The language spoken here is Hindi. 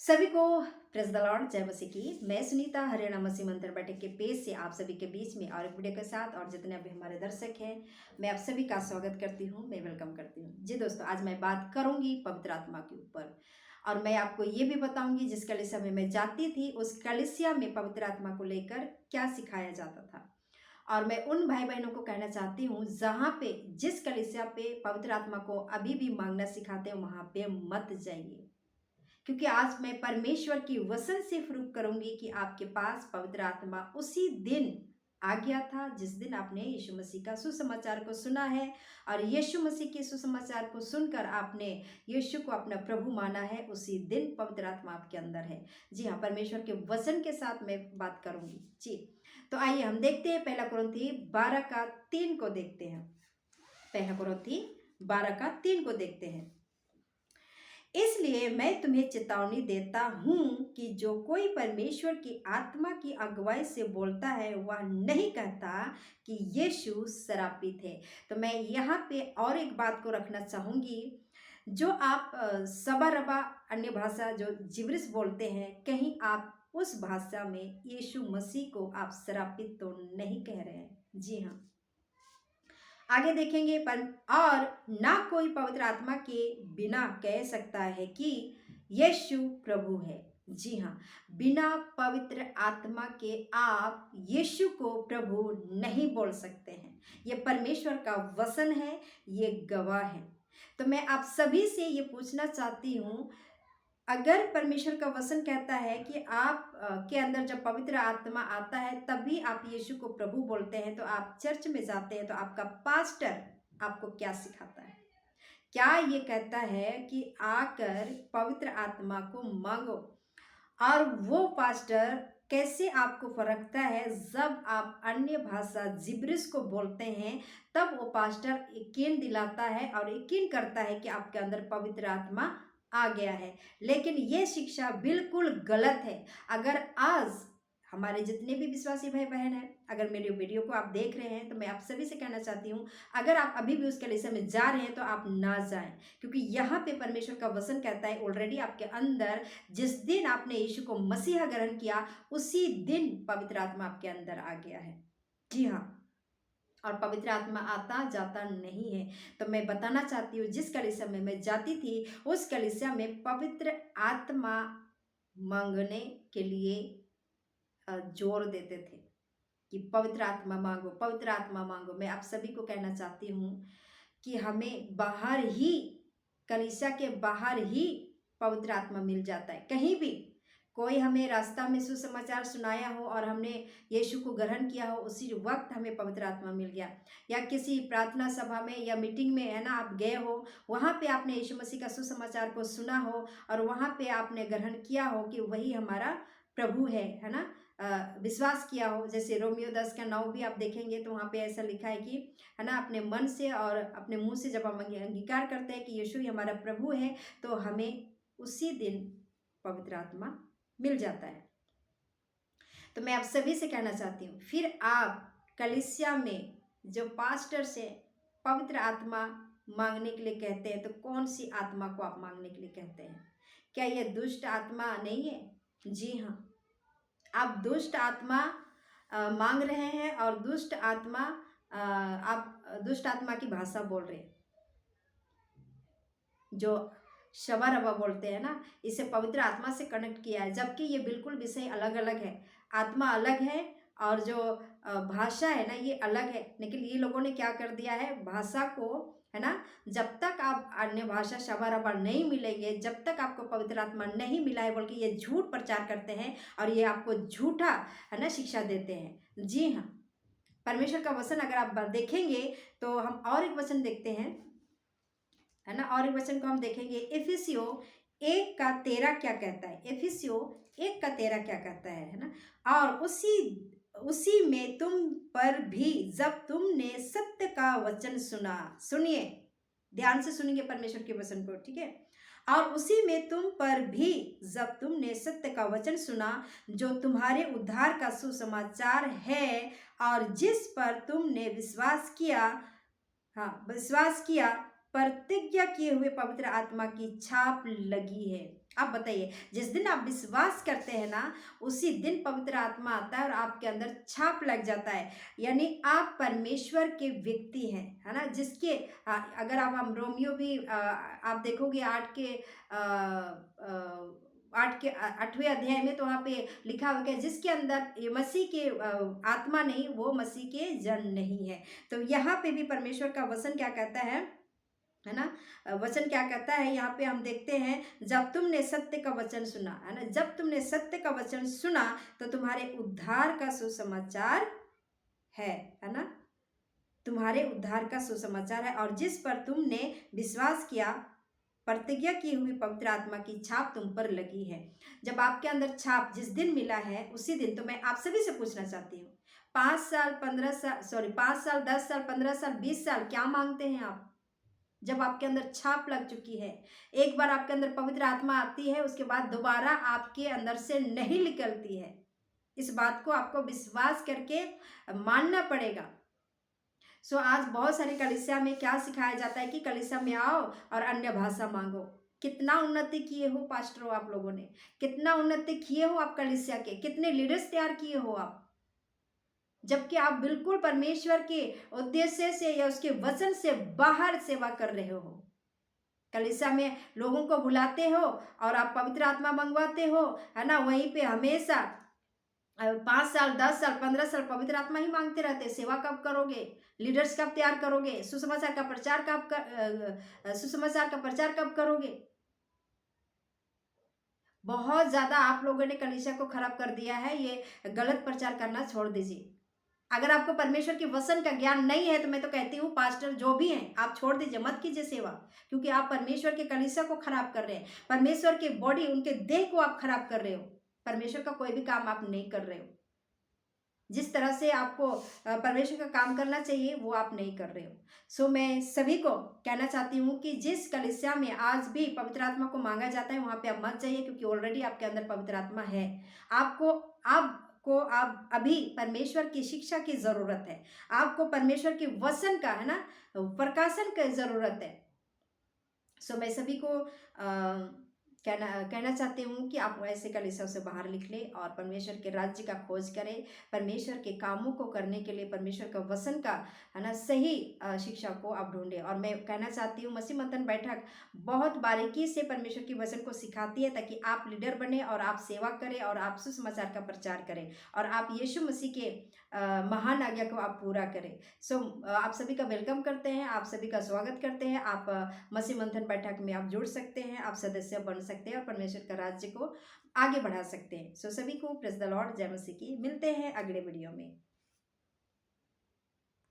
सभी को प्रेज द लॉर्ड, जय मसीह की। मैं सुनीता हरियाणा मसीह मंदिर बैठक के पेज से आप सभी के बीच में और एक वीडियो के साथ, और जितने अभी हमारे दर्शक हैं, मैं आप सभी का स्वागत करती हूं, मैं वेलकम करती हूं। जी दोस्तों, आज मैं बात करूंगी पवित्र आत्मा के ऊपर, और मैं आपको ये भी बताऊंगी जिस कलीसिया में मैं जाती थी उस कलीसिया में पवित्र आत्मा को लेकर क्या सिखाया जाता था। और मैं उन भाई बहनों को कहना चाहती हूँ, जहाँ पे जिस कलीसिया पे पवित्र आत्मा को अभी भी मांगना सिखाते हैं वहाँ पे मत जाइए, क्योंकि आज मैं परमेश्वर की वचन से प्रूव करूंगी कि आपके पास पवित्र आत्मा उसी दिन आ गया था जिस दिन आपने यीशु मसीह का सुसमाचार को सुना है, और यीशु मसीह के सुसमाचार को सुनकर आपने यीशु को अपना प्रभु माना है। उसी दिन पवित्र आत्मा आपके अंदर है। जी हाँ, परमेश्वर के वचन के साथ मैं बात करूंगी। जी तो आइए हम देखते हैं, पहला कुरिन्थी 12:3 को देखते हैं। पहला कुरिन्थी 12:3 को देखते हैं। इसलिए मैं तुम्हें चेतावनी देता हूं कि जो कोई परमेश्वर की आत्मा की अगुवाई से बोलता है वह नहीं कहता कि यीशु श्रापित है। तो मैं यहाँ पे और एक बात को रखना चाहूंगी, जो आप सबा रबा अन्य भाषा जो जिब्रिश बोलते हैं, कहीं आप उस भाषा में यीशु मसीह को आप श्रापित तो नहीं कह रहे हैं। जी हाँ, आगे देखेंगे। पर और ना कोई पवित्र आत्मा के बिना कह सकता है कि यीशु प्रभु है। जी हाँ, बिना पवित्र आत्मा के आप यीशु को प्रभु नहीं बोल सकते हैं। ये परमेश्वर का वचन है, ये गवाह है। तो मैं आप सभी से ये पूछना चाहती हूँ, अगर परमेश्वर का वचन कहता है कि आप के अंदर जब पवित्र आत्मा आता है तभी आप यीशु को प्रभु बोलते हैं, तो आप चर्च में जाते हैं तो आपका पास्टर आपको क्या सिखाता है? क्या ये कहता है कि आकर पवित्र आत्मा को मांगो? और वो पास्टर कैसे आपको परखता है? जब आप अन्य भाषा जिब्रिश को बोलते हैं तब वो पास्टर यकीन दिलाता है और यकीन करता है कि आपके अंदर पवित्र आत्मा आ गया है। लेकिन ये शिक्षा बिल्कुल गलत है। अगर आज हमारे जितने भी विश्वासी भाई बहन हैं, अगर मेरे वीडियो को आप देख रहे हैं, तो मैं आप सभी से कहना चाहती हूँ, अगर आप अभी भी उस कलीसिया में जा रहे हैं तो आप ना जाएं, क्योंकि यहाँ पे परमेश्वर का वचन कहता है ऑलरेडी आपके अंदर जिस दिन आपने यीशु को मसीहा ग्रहण किया उसी दिन पवित्र आत्मा आपके अंदर आ गया है। जी हाँ, और पवित्र आत्मा आता जाता नहीं है। तो मैं बताना चाहती हूँ, जिस कलीसिया में मैं जाती थी उस कलीसिया में पवित्र आत्मा मांगने के लिए जोर देते थे कि पवित्र आत्मा मांगो, पवित्र आत्मा मांगो। मैं आप सभी को कहना चाहती हूँ कि हमें बाहर ही, कलीसिया के बाहर ही पवित्र आत्मा मिल जाता है। कहीं भी कोई हमें रास्ता में सुसमाचार सुनाया हो और हमने यीशु को ग्रहण किया हो, उसी वक्त हमें पवित्र आत्मा मिल गया। या किसी प्रार्थना सभा में या मीटिंग में, है ना, आप गए हो, वहाँ पे आपने यीशु मसीह का सुसमाचार को सुना हो और वहाँ पे आपने ग्रहण किया हो कि वही हमारा प्रभु है ना, विश्वास किया हो। जैसे रोमियो 10:9 भी आप देखेंगे तो वहाँ पे ऐसा लिखा है कि, है ना, अपने मन से और अपने मुंह से जब हम अंगीकार करते हैं कि यीशु ही हमारा प्रभु है, तो हमें उसी दिन पवित्र आत्मा मिल जाता है। तो मैं आप सभी से कहना चाहती हूँ, फिर आप कलीसिया में जो पास्टर से पवित्र आत्मा मांगने के लिए कहते हैं, तो कौन सी आत्मा को आप मांगने के लिए कहते हैं? क्या यह दुष्ट आत्मा नहीं है? जी हाँ, आप दुष्ट आत्मा मांग रहे हैं, और दुष्ट आत्मा आप दुष्ट आत्मा की भाषा बोल रहे हैं, जो शबा रबा बोलते हैं ना, इसे पवित्र आत्मा से कनेक्ट किया है, जबकि ये बिल्कुल विषय अलग अलग है। आत्मा अलग है और जो भाषा है ना, ये अलग है। लेकिन ये लोगों ने क्या कर दिया है, भाषा को, है ना, जब तक आप अन्य भाषा शबा रबा नहीं मिलेंगे, जब तक आपको पवित्र आत्मा नहीं मिला है, बल्कि ये झूठ प्रचार करते हैं और ये आपको झूठा, है ना, शिक्षा देते हैं। जी हाँ, परमेश्वर का वचन अगर आप देखेंगे तो हम और एक वचन देखते हैं, है ना, और एक वचन को हम देखेंगे। इफिसियों 1:13 क्या कहता है? इफिसियों 1:13 क्या कहता है ना, और उसी में तुम पर भी जब तुमने सत्य का वचन सुना, सुनिए, ध्यान से सुनिए परमेश्वर के वचन को, ठीक है। और उसी में तुम पर भी जब तुमने सत्य का वचन सुना, जो तुम्हारे उद्धार का सुसमाचार है, और जिस पर तुमने विश्वास किया, हाँ, विश्वास किया, प्रतिज्ञा किए हुए पवित्र आत्मा की छाप लगी है। आप बताइए, जिस दिन आप विश्वास करते हैं ना, उसी दिन पवित्र आत्मा आता है और आपके अंदर छाप लग जाता है। यानी आप परमेश्वर के व्यक्ति हैं, है ना? जिसके अगर हम रोमियो भी आप देखोगे 8वें अध्याय में, तो वहाँ पे लिखा हुआ है जिसके अंदर ये मसीह के आत्मा नहीं, वो मसीह के जन नहीं है। तो यहाँ पे भी परमेश्वर का वचन क्या कहता है ना? वचन क्या कहता है यहाँ पे हम देखते हैं, जब तुमने सत्य का वचन सुना, है ना? जब तुमने सत्य का वचन सुना तो तुम्हारे उद्धार का सुसमाचार है ना? तुम्हारे उद्धार का सुसमाचार है, और जिस पर तुमने विश्वास किया, प्रतिज्ञा की हुई पवित्र आत्मा की छाप तुम पर लगी है। जब आपके अंदर छाप जिस दिन मिला है, उसी दिन, तो मैं आप सभी से पूछना चाहती हूँ, 5 साल 15 साल, सॉरी 5 साल 10 साल 15 साल 20 साल क्या मांगते हैं आप? जब आपके अंदर छाप लग चुकी है, एक बार आपके अंदर पवित्र आत्मा आती है, उसके बाद दोबारा आपके अंदर से नहीं निकलती है। इस बात को आपको विश्वास करके मानना पड़ेगा। आज बहुत सारी कलीसिया में क्या सिखाया जाता है कि कलीसिया में आओ और अन्य भाषा मांगो। कितना उन्नति किए हो पास्टरों आप लोगों ने, कितना उन्नति किए हो आप कलीसिया के, कितने लीडर्स तैयार किए हो आप, जबकि आप बिल्कुल परमेश्वर के उद्देश्य से या उसके वचन से बाहर सेवा कर रहे हो। कलीसिया में लोगों को बुलाते हो और आप पवित्र आत्मा मंगवाते हो, है ना? वहीं पे हमेशा 5 साल 10 साल 15 साल पवित्र आत्मा ही मांगते रहते। सेवा कब करोगे? लीडर्स कब तैयार करोगे? सुसमाचार का प्रचार कब करोगे? बहुत ज्यादा आप लोगों ने कलीसिया को खराब कर दिया है। ये गलत प्रचार करना छोड़ दीजिए। अगर आपको परमेश्वर के वचन का ज्ञान नहीं है, तो मैं तो कहती हूँ पास्टर जो भी हैं, आप छोड़ दीजिए, मत कीजिए सेवा, क्योंकि आप परमेश्वर के कलीसिया को खराब कर रहे हैं। परमेश्वर के बॉडी, उनके देह को आप खराब कर रहे हो। परमेश्वर का कोई भी काम आप नहीं कर रहे हो। जिस तरह से आपको परमेश्वर का काम करना चाहिए, वो आप नहीं कर रहे हो। मैं सभी को कहना चाहती हूँ कि जिस कलीसिया में आज भी पवित्र आत्मा को मांगा जाता है, वहां पे आप मत जाइए, क्योंकि ऑलरेडी आपके अंदर पवित्र आत्मा है। आप अभी परमेश्वर की शिक्षा की जरूरत है। आपको परमेश्वर के वचन का, है ना, प्रकाशन की जरूरत है। मैं सभी को कहना चाहती हूँ कि आप ऐसे कलीसिया से बाहर निकले और परमेश्वर के राज्य का खोज करें। परमेश्वर के कामों को करने के लिए परमेश्वर का वचन का, है ना, सही शिक्षा को आप ढूंढें। और मैं कहना चाहती हूँ, मसीह मंथन बैठक बहुत बारीकी से परमेश्वर के वचन को सिखाती है, ताकि आप लीडर बने और आप सेवा करें और आप सुसमाचार का प्रचार करें और आप यीशु मसीह के महान आज्ञा को आप पूरा करें। आप सभी का वेलकम करते हैं, आप सभी का स्वागत करते हैं। आप मसीह मंथन बैठक में आप जुड़ सकते हैं, आप सदस्य बन सकते हैं और परमेश्वर का राज्य को आगे बढ़ा सकते हैं। सभी को प्रेज़ द लॉर्ड, जय मसीह की। मिलते हैं अगले वीडियो में।